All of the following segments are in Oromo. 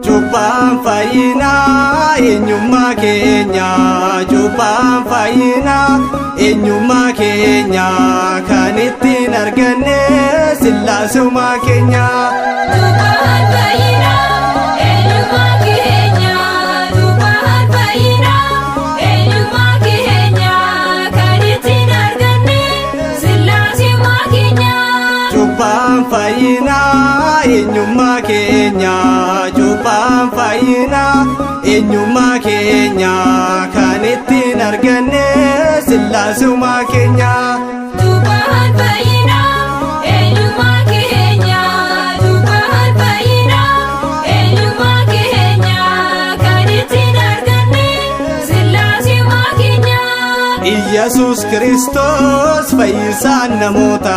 Cubbaan fayyinaa eenyummaa keenya, cubbaan fayyinaa eenyummaa keenya, kan ittiin arganne sillaasummaa keenya. Cubbaan fayyinaa eenyummaa keenya, cubbaan fayyinaa eenyummaa keenya, kan ittiin arganne sillaasummaa keenya. Cubbaan fayyinaa eenyummaa keenya, cubbaan fayyinaa eenyummaa keenya, kan ittiin arganne sillaasummaa keenya. Cubbaan fayyinaa eenyummaa keenya, cubbaan fayyinaa eenyummaa keenya, kan ittiin arganne sillaasummaa keenya. Iyyasuus Kiristoos fayyisaan namoota,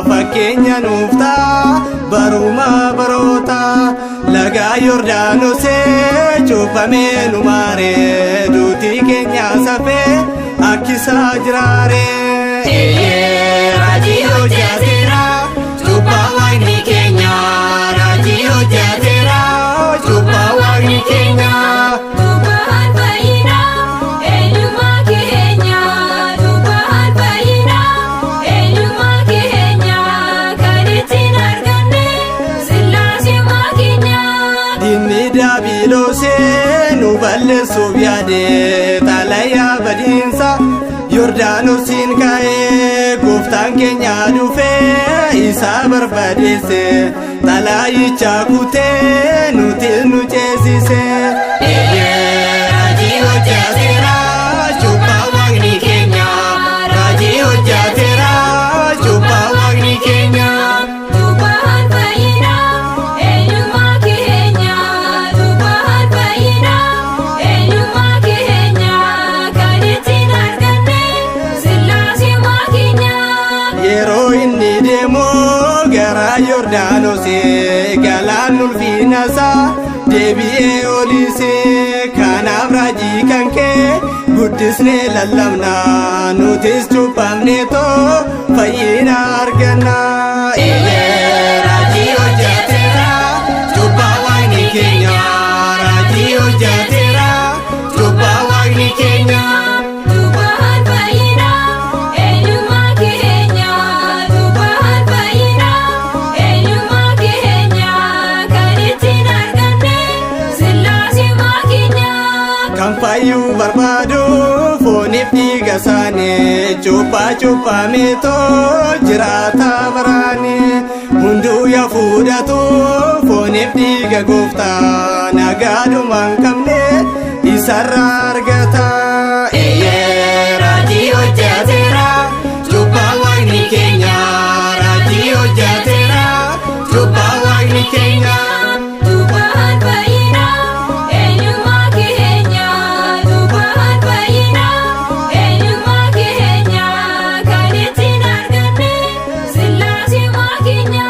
fakkeenya nuuf ta'a baruma baroota. Laga Yordaanosee cuuphamee nu maaree, duutii keenya safee akkisaa jiraaree. Raajii hojjeteera cuuphaa Waaqni keenya, raajii hojjeteera cuuphaa Waaqni keenya. Cubbaan fayyinaa eenyummaa keenya, cubbaan fayyinaa eenyummaa keenya, kan ittiin arganne sillaasummaa keenya. Inni daabiloosee nu balleessuuf yaade, xalayaa badiinsa Yordaanosiin ka'ee, gooftaan keenya dhufee isa barbadeesse, xalaayicha kutee nuti nu ceesise. Raajii hojjeteera cuuphaa Waaqni keenya, raajii hojjeteera cuuphaa Waaqni keenya. Cubbaan fayyinaa eenyummaa keenya, cubbaan fayyinaa eenyummaa keenya, kan ittiin arganne sillaasummaa keenya. Yeroo inni deemu gara Yordaanosee, galaan ulfiinasaa deebi'ee olisee, kanaaf raajii kan kee guddisnee lallabna, nutis cuuphamnee too fayyina arganna. Raajii hojjeteera cuuphaa Waaqni keenya, raajii hojjeteera cuuphaa Waaqni keenya. Cubbaan fayyinaa eenyummaa keenya, cubbaan fayyinaa eenyummaa keenya, kan ittiin arganne sillaasummaa keenya. Kan fayyuu barbaadu fooniif dhiiga isaanii, cuuphaa cuuphamee too jiraata baraanii. Hunduu yaa fuudhatu fooniif dhiiga gooftaa, nagaadhuma hin qabne isarraa argata. Raajii hojjeteera cuuphaa Waaqni keenya, raajii hojjeteera cuuphaa Waaqni keenya. Cubbaan fayyinaa eenyummaa keenya, cubbaan fayyinaa eenyummaa keenya, kan ittiin arganne sillaasummaa keenya.